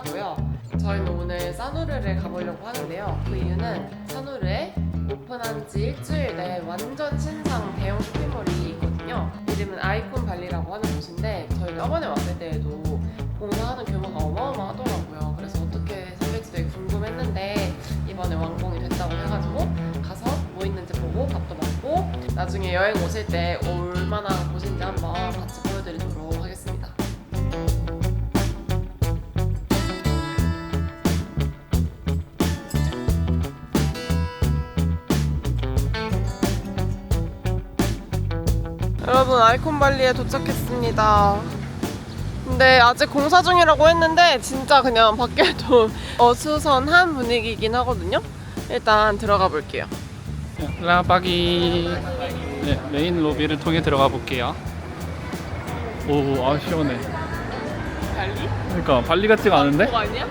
하고요. 저희는 오늘 사누르를 가보려고 하는데요. 그 이유는 사누르에 오픈한 지 일주일 내에 완전 신상 대형 쇼핑몰이 있거든요. 이름은 아이콘 발리라고 하는 곳인데 저희 저번에 왔을 때에도 공사하는 규모가 어마어마하더라고요. 그래서 어떻게 생길지 되게 궁금했는데 이번에 완공이 됐다고 해가지고 가서 뭐 있는지 보고 밥도 먹고 나중에 여행 오실 때 올만한 곳인지 한번 같이 보여드리도록 하겠습니다. 여러분, 아이콘발리에 도착했습니다. 근데 아직 공사 중이라고 했는데 진짜 그냥 밖에도 어수선한 분위기이긴 하거든요. 일단 들어가 볼게요. 라바기 메인 로비를 통해 들어가 볼게요. 오, 아 시원해. 발리? 그러니까 발리 같지가 않은데? 그거 아니야?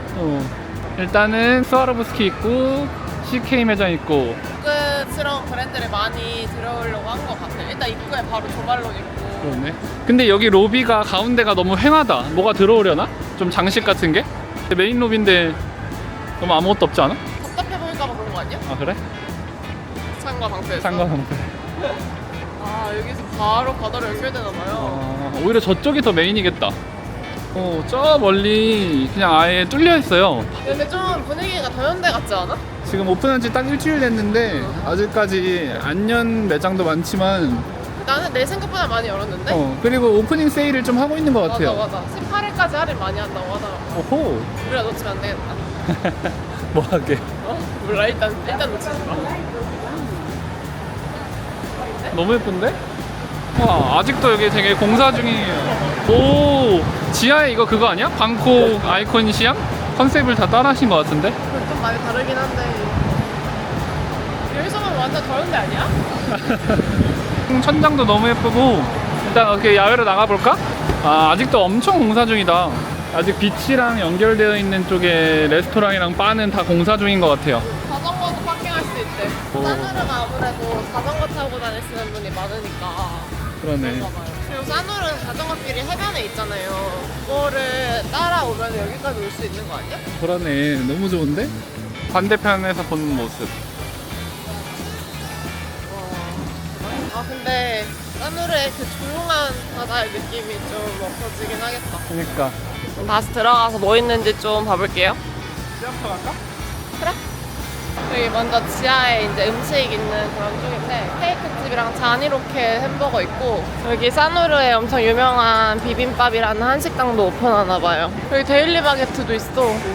일단은 스와로브스키 있고 CK 매장 있고. 고급스러운 브랜드를 많이 들어오려고 한 것 같아요. 일단 입구에 바로 조말론 있고. 그렇네. 근데 여기 로비가 가운데가 너무 휑하다. 뭐가 들어오려나? 좀 장식 같은 게? 메인 로비인데 너무 아무것도 없지 않아? 답답해 보일까봐 그런 거 아니야? 아 그래? 창과 방패에서. 상관없네. 아, 여기서 바로 바다로 연결되나봐요. 오히려 저쪽이 더 메인이겠다. 저 멀리 그냥 아예 뚫려 있어요. 근데 좀 분위기가 더 현대 같지 않아? 지금 오픈한 지 딱 일주일 됐는데 아직까지 안 연 매장도 많지만 나는 내 생각보다 많이 열었는데? 그리고 오프닝 세일을 좀 하고 있는 것 같아요. 맞아. 18일까지 할인 많이 한다고 하더라고. 오호. 우리가 놓치면 안 되겠다. 뭐 하게? 몰라, 일단 놓치지 마. 너무 예쁜데? 와, 아직도 여기 되게 공사 중이에요. 오, 지하에 이거 그거 아니야? 방콕 아이콘 시향? 컨셉을 다 따라하신 것 같은데? 좀 많이 다르긴 한데 여기서만 완전 더운데 아니야? 천장도 너무 예쁘고 일단 이렇게 야외로 나가볼까? 아, 아직도 엄청 공사 중이다. 아직 비치랑 연결되어 있는 쪽에 레스토랑이랑 바는 다 공사 중인 것 같아요. 자전거도 파킹할 수 있대. 사누르가 아무래도 자전거 타고 다니시는 분이 많으니까 그러네. 그런가 봐요. 그리고 사누르는 자전거길이 해변에 있잖아요. 그거를 따라오면 여기까지 올 수 있는 거 아니야? 그러네. 너무 좋은데? 반대편에서 보는 모습. 아, 근데 사누르의 그 조용한 바다의 느낌이 좀 없어지긴 하겠다. 그러니까. 그럼 다시 들어가서 뭐 있는지 좀 봐볼게요. 시장터 갈까? 그래? 여기 먼저 지하에 이제 음식 있는 그런 쪽인데 케이크집이랑 자니로켓 햄버거 있고 여기 사누르에 엄청 유명한 비빔밥이라는 한식당도 오픈하나봐요. 여기 데일리 바게트도 있어.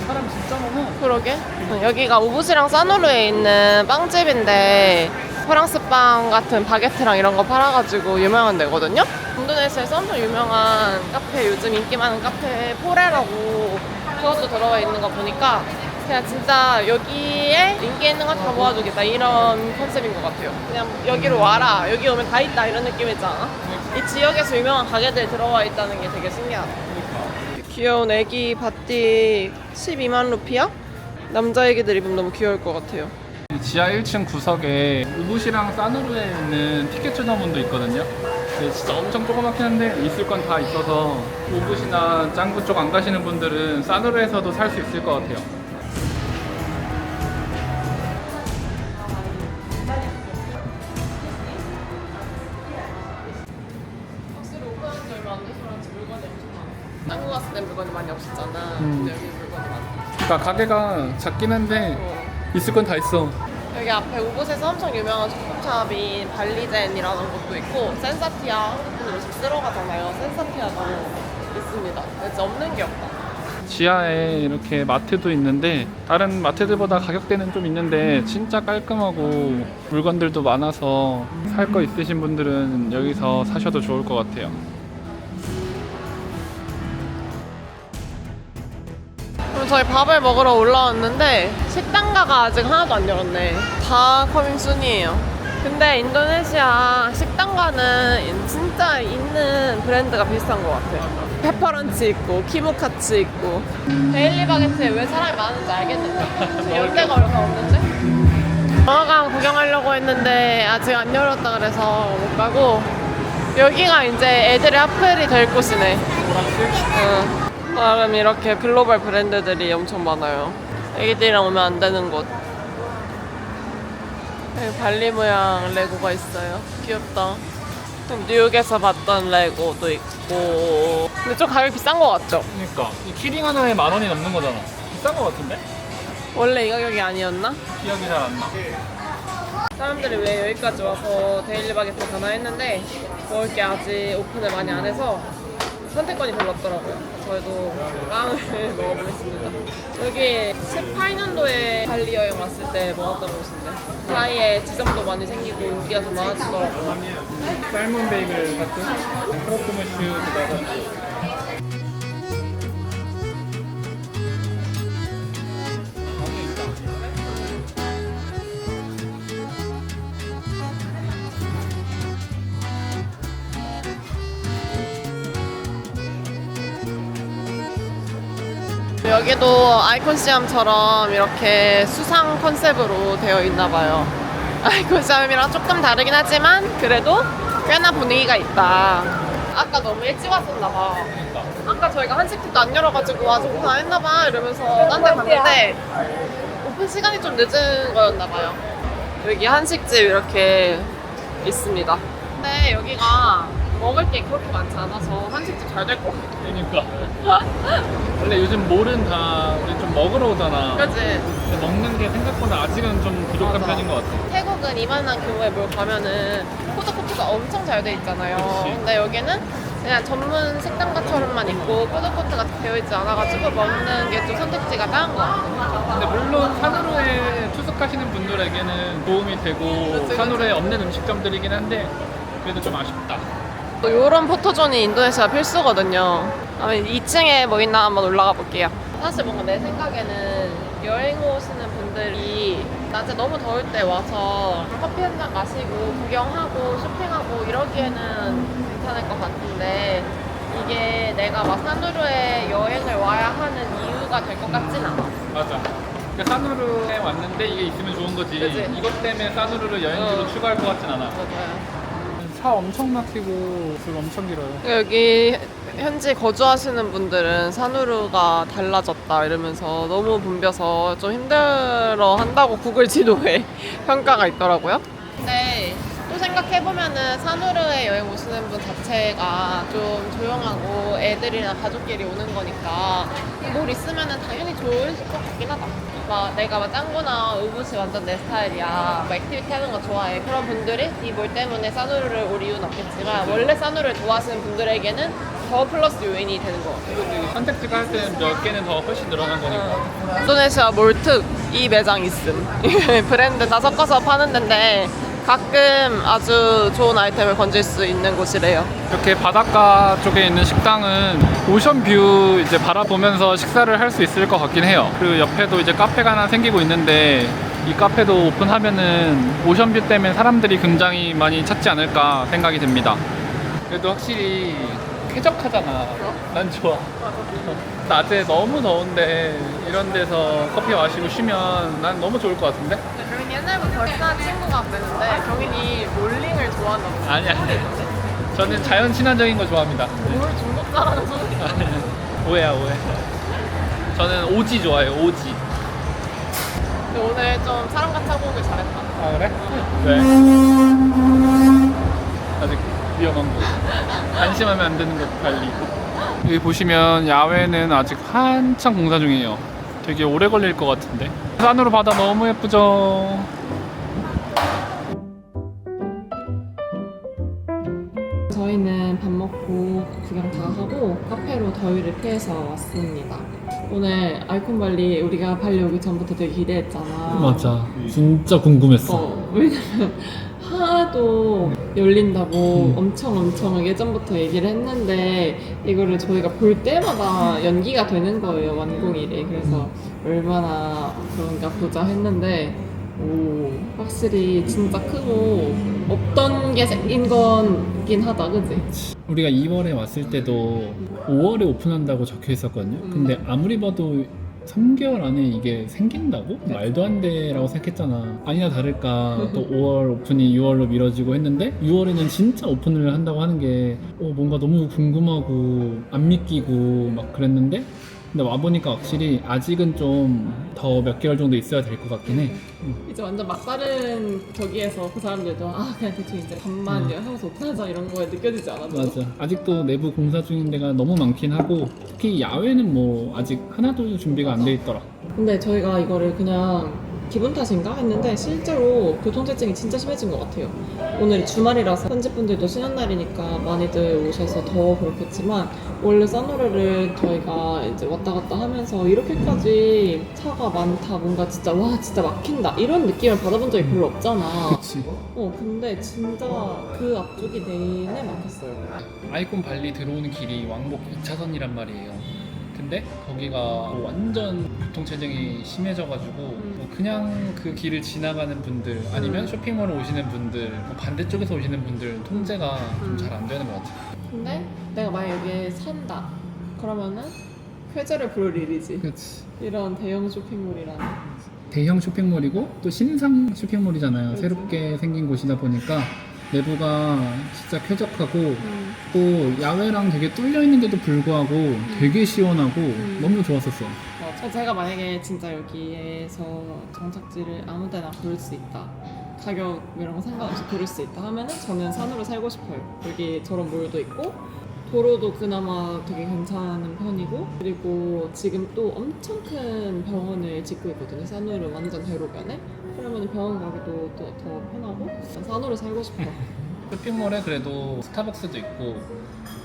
사람 진짜 많아. 그러게. 여기가 우붓이랑 사누르에 있는 빵집인데 프랑스 빵 같은 바게트랑 이런 거 팔아가지고 유명한 데거든요. 인도네시아에서 엄청 유명한 카페, 요즘 인기 많은 카페 포레라고 그것도 들어가 있는 거 보니까 그냥 진짜 여기에 인기 있는 거 다 모아주겠다 이런 컨셉인 것 같아요. 그냥 여기로 와라, 여기 오면 다 있다 이런 느낌이잖아. 이 지역에서 유명한 가게들 들어와 있다는 게 되게 신기하다. 귀여운 애기 바띠 12만 루피야? 남자 애기들 입으면 너무 귀여울 것 같아요. 지하 1층 구석에 우붓이랑 사누르에 있는 티켓 추첨문도 있거든요. 근데 진짜 엄청 조그맣긴 한데 있을 건 다 있어서 우붓이나 짱구 쪽 안 가시는 분들은 사누르에서도 살 수 있을 것 같아요. 확실히 오픈한 지 얼마 안 돼서 그런지 물건이 엄청 많아. 딴거 갔을 때 물건이 많이 없었잖아. 근데 여기 물건이 많아. 그러니까 가게가 작긴 한데 있을 건 다 있어. 여기 앞에 우붓에서 엄청 유명한 소품샵인 발리젠이라는 곳도 있고 센사티아 한국분들 음식 쓰러 가잖아요. 센사티아도 있습니다. 진짜 없는 게 없다. 지하에 이렇게 마트도 있는데 다른 마트들보다 가격대는 좀 있는데 진짜 깔끔하고 물건들도 많아서 살 거 있으신 분들은 여기서 사셔도 좋을 것 같아요. 그럼 저희 밥을 먹으러 올라왔는데 식당가가 아직 하나도 안 열었네. 다 커밍순이에요. 근데 인도네시아 식당가는 진짜 있는 브랜드가 비슷한 것 같아요. 페퍼런치 있고 키무카츠 있고 데일리 바게트에 왜 사람이 많은지 알겠는데 연대가 얼마 없는데? 영화관 구경하려고 했는데 아직 안 열었다 그래서 못 가고 여기가 이제 애들의 핫플이 될 곳이네. 응. 나름 이렇게 글로벌 브랜드들이 엄청 많아요. 애기들이랑 오면 안 되는 곳. 여기 발리 모양 레고가 있어요. 귀엽다. 뉴욕에서 봤던 레고도 있고. 근데 좀 가격이 비싼 것 같죠? 그러니까 이 키링 하나에 10,000원이 넘는 거잖아. 비싼 거 같은데? 원래 이 가격이 아니었나? 기억이 잘 안 나. 사람들이 왜 여기까지 와서 데일리 바게트 전화했는데 먹을 게 아직 오픈을 많이 안 해서 선택권이 별로 없더라고요. 저희도 빵을 먹어보겠습니다. 여기 18년도에 발리 여행 왔을 때 먹었던 곳인데 그 사이에 지점도 많이 생기고 인기가 좀 많아지더라고요. 삶은 베이글 같은 크로스무슈 여기도 아이콘 시암처럼 이렇게 수상 컨셉으로 되어 있나 봐요. 아이콘 시암이랑 조금 다르긴 하지만 그래도 꽤나 분위기가 있다. 아까 너무 일찍 왔었나 봐. 아까 저희가 한식집도 안 열어가지고 아직 오픈 안 했나 봐 이러면서 딴 데 갔는데 오픈 시간이 좀 늦은 거였나 봐요. 여기 한식집 이렇게 있습니다. 근데 여기가 먹을 게 그렇게 많지 않아서 한식집 잘 될 것 같아. 그러니까 원래 요즘 몰은 다 우리 좀 먹으러 오잖아. 그치? 근데 먹는 게 생각보다 아직은 좀 부족한 맞아. 편인 것 같아. 태국은 이만한 규모의 뭘 가면은 푸드코트가 엄청 잘 돼 있잖아요. 그치. 근데 여기는 그냥 전문 식당가처럼만 있고 푸드코트가 되어 있지 않아가지고 먹는 게 좀 선택지가 작은 것 같아요. 근데 물론 산후로에 투숙하시는 분들에게는 도움이 되고 그치. 산후로에 없는 음식점들이긴 한데 그래도 좀 아쉽다. 또 이런 포토존이 인도네시아 필수거든요. 그러면 2층에 뭐 있나 한번 올라가 볼게요. 사실 뭔가 내 생각에는 여행 오시는 분들이 낮에 너무 더울 때 와서 커피 한 잔 마시고 구경하고 쇼핑하고 이러기에는 괜찮을 것 같은데 이게 내가 막 산후루에 여행을 와야 하는 이유가 될 것 같진 않아. 맞아. 그러니까 산후루에 왔는데 이게 있으면 좋은 거지. 그치. 이것 때문에 산후루를 여행지로 추가할 것 같진 않아. 맞아요. 차 엄청 막히고 줄 엄청 길어요. 여기 현지 거주하시는 분들은 산후루가 달라졌다 이러면서 너무 붐벼서 좀 힘들어 한다고 구글 지도에 평가가 있더라고요. 근데 또 생각해보면은 산후루에 여행 오시는 분 자체가 좀 조용하고 애들이나 가족끼리 오는 거니까 뭘 있으면은 당연히 좋을 것 같긴 하다. 막 내가 막 짱구나 우붓이 완전 내 스타일이야. 막 액티비티 하는 거 좋아해. 그런 분들이 이 뭘 때문에 산후루를 올 이유는 없겠지만 원래 산후루를 좋아하시는 분들에게는 더 플러스 요인이 되는 것 같아요. 선택지가 할 때는 몇 개는 더 훨씬 늘어난 거니까. 인도네시아 몰특 이 매장 있음. 브랜드 다 섞어서 파는 데인데 가끔 아주 좋은 아이템을 건질 수 있는 곳이래요. 이렇게 바닷가 쪽에 있는 식당은 오션뷰 이제 바라보면서 식사를 할 수 있을 것 같긴 해요. 그리고 옆에도 이제 카페가 하나 생기고 있는데 이 카페도 오픈하면은 오션뷰 때문에 사람들이 굉장히 많이 찾지 않을까 생각이 듭니다. 그래도 확실히 쾌적하잖아. 난 좋아. 낮에 너무 더운데 이런 데서 커피 마시고 쉬면 난 너무 좋을 것 같은데? 경인이 옛날부터 친한 친구가 됐는데 경인이 롤링을 좋아한다고. 아니야. 저는 자연 친화적인 거 좋아합니다. 뭘 중독자라는 소리. 오해야 오해. 저는 오지 좋아해요. 오지. 근데 오늘 좀 사람같이 하고 오길 잘했다. 아 그래? 왜? 아직 위험한 거. 안심하면 안 되는 것 달리. 여기 보시면 야외는 아직 한창 공사 중이에요. 되게 오래 걸릴 것 같은데. 산으로 바다 너무 예쁘죠. 저희는 밥 먹고 구경 다 하고 카페로 더위를 피해서 왔습니다. 오늘 아이콘발리 우리가 발리 오기 전부터 되게 기대했잖아. 맞아. 진짜 궁금했어. 왜냐면 하도 열린다고 엄청 예전부터 얘기를 했는데 이거를 저희가 볼 때마다 연기가 되는 거예요, 완공일이. 그래서 얼마나 그런가 보자 했는데 오, 확실히 진짜 크고 없던 게 생긴 거긴 하다, 그지? 우리가 2월에 왔을 때도 5월에 오픈한다고 적혀 있었거든요. 근데 아무리 봐도 3개월 안에 이게 생긴다고? 말도 안 돼라고 생각했잖아. 아니나 다를까 또 5월 오픈이 6월로 미뤄지고 했는데 6월에는 진짜 오픈을 한다고 하는 게 뭔가 너무 궁금하고 안 믿기고 막 그랬는데 근데 와보니까 확실히 아직은 좀 더 몇 개월 정도 있어야 될 것 같긴 해. 이제 완전 막다른 저기에서 그 사람들도 그냥 대충 이제 반만 하고서 오픈하자 이런 거에 느껴지지 않아? 맞아. 아직도 내부 공사 중인 데가 너무 많긴 하고 특히 야외는 뭐 아직 하나도 준비가 안 돼 있더라. 근데 저희가 이거를 그냥 기분 탓인가 했는데 실제로 교통체증이 진짜 심해진 것 같아요. 오늘이 주말이라서 편집분들도 쉬는 날이니까 많이들 오셔서 더 그렇겠지만 원래 싸노르를 저희가 이제 왔다 갔다 하면서 이렇게까지 차가 많다 뭔가 진짜 와 진짜 막힌다 이런 느낌을 받아본 적이 별로 없잖아. 그치. 근데 진짜 그 앞쪽이 내내 막혔어요. 아이콘 발리 들어오는 길이 왕복 2차선이란 말이에요. 근데 거기가 완전 교통체증이 심해져가지고 뭐 그냥 그 길을 지나가는 분들 아니면 쇼핑몰을 오시는 분들 뭐 반대쪽에서 오시는 분들 통제가 좀 잘 안 되는 것 같아요. 근데 내가 만약 여기에 산다 그러면은 쾌재를 부를 일이지. 그렇지. 이런 대형 쇼핑몰이라는. 대형 쇼핑몰이고 또 신상 쇼핑몰이잖아요. 그치. 새롭게 생긴 곳이다 보니까 내부가 진짜 쾌적하고 또 야외랑 되게 뚫려 있는데도 불구하고 되게 시원하고 너무 좋았었어. 제가 만약에 진짜 여기에서 정착지를 아무 데나 고를 수 있다, 가격 이런 거 상관없이 고를 수 있다 하면은 저는 산으로 살고 싶어요. 여기 저런 몰도 있고 도로도 그나마 되게 괜찮은 편이고 그리고 지금 또 엄청 큰 병원을 짓고 있거든요. 산으로 완전 대로변에. 그러면 병원 가기도 또 더 편하고 산으로 살고 싶어요. 쇼핑몰에 그래도 스타벅스도 있고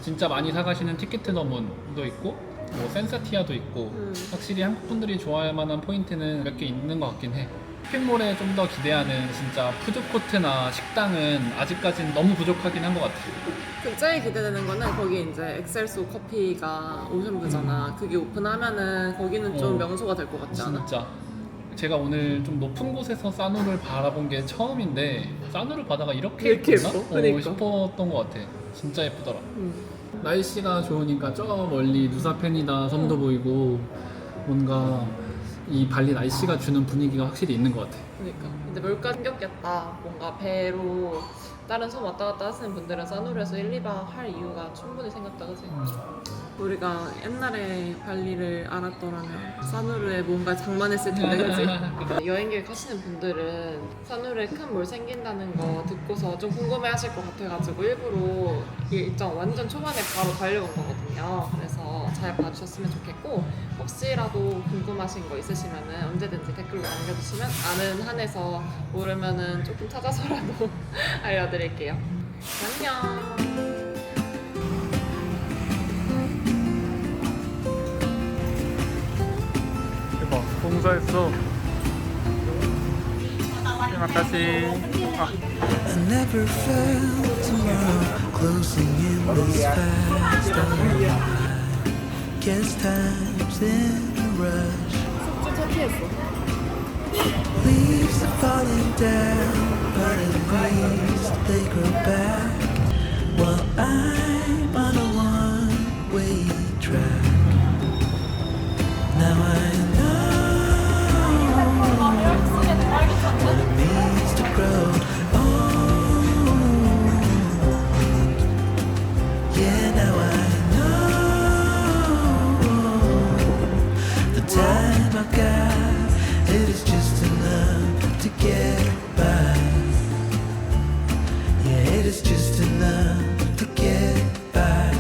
진짜 많이 사가시는 티켓너문도 있고 뭐 센사티아도 있고 확실히 한국 분들이 좋아할 만한 포인트는 몇 개 있는 것 같긴 해. 쇼핑몰에 좀 더 기대하는 진짜 푸드코트나 식당은 아직까지는 너무 부족하긴 한 것 같아. 제일 기대되는 거는 거기 이제 엑셀소 커피가 오션뷰잖아. 그게 오픈하면은 거기는 좀 명소가 될 것 같지 않아? 진짜 제가 오늘 좀 높은 곳에서 싸누를 바라본 게 처음인데 싸누를 바다가 이렇게 이렇게 예쁘나? 예뻐? 그러니까. 싶었던 것 같아. 진짜 예쁘더라. 날씨가 좋으니까 저 멀리 누사펜이다 섬도 보이고 뭔가 이 발리 날씨가 주는 분위기가 확실히 있는 것 같아. 그러니까. 근데 물가 생겼겠다. 뭔가 배로 다른 섬 왔다 갔다 하시는 분들은 싸누르에서 1, 2박 할 이유가 충분히 생겼다, 그지? 우리가 옛날에 발리를 알았더라면 싸누르에 뭔가 장만했을 텐데, 그지? 여행 계획 하시는 분들은 싸누르에 큰 몰 생긴다는 거 듣고서 좀 궁금해 하실 것 같아가지고 일부러 일정 완전 초반에 바로 달려온 거거든요. 그래서 잘 봐주셨으면 좋겠고 혹시라도 궁금하신 거 있으시면은 언제든지 댓글로 남겨주시면 아는 한에서 모르면은 조금 찾아서라도 알려드릴게요. 안녕. 대박, 공사했어. 마카시. I never felt tomorrow closing in this fast. Guess time's in a rush. 숙주 차티했어. Leaves are falling down, but at least they grow back. While I'm on a one-way track. Now I know what it means to grow old. Yeah, now I know the time I got, it is just enough to get by. Yeah, it is just enough to get by.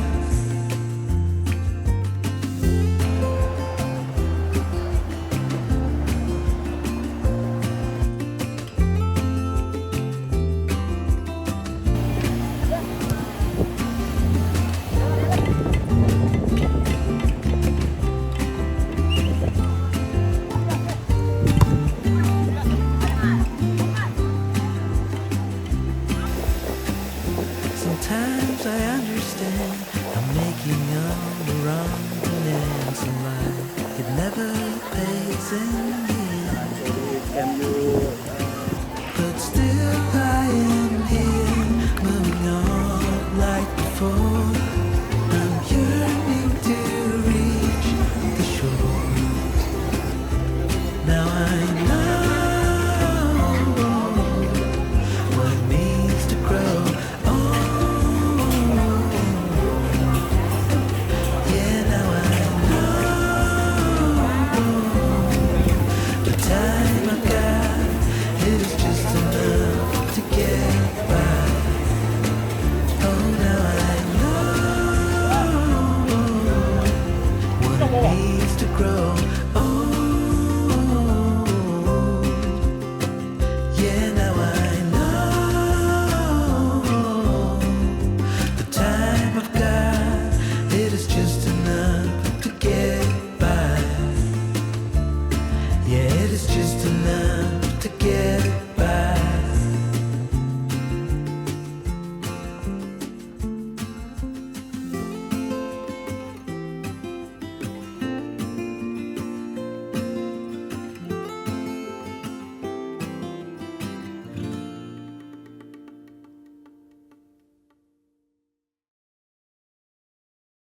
to grow.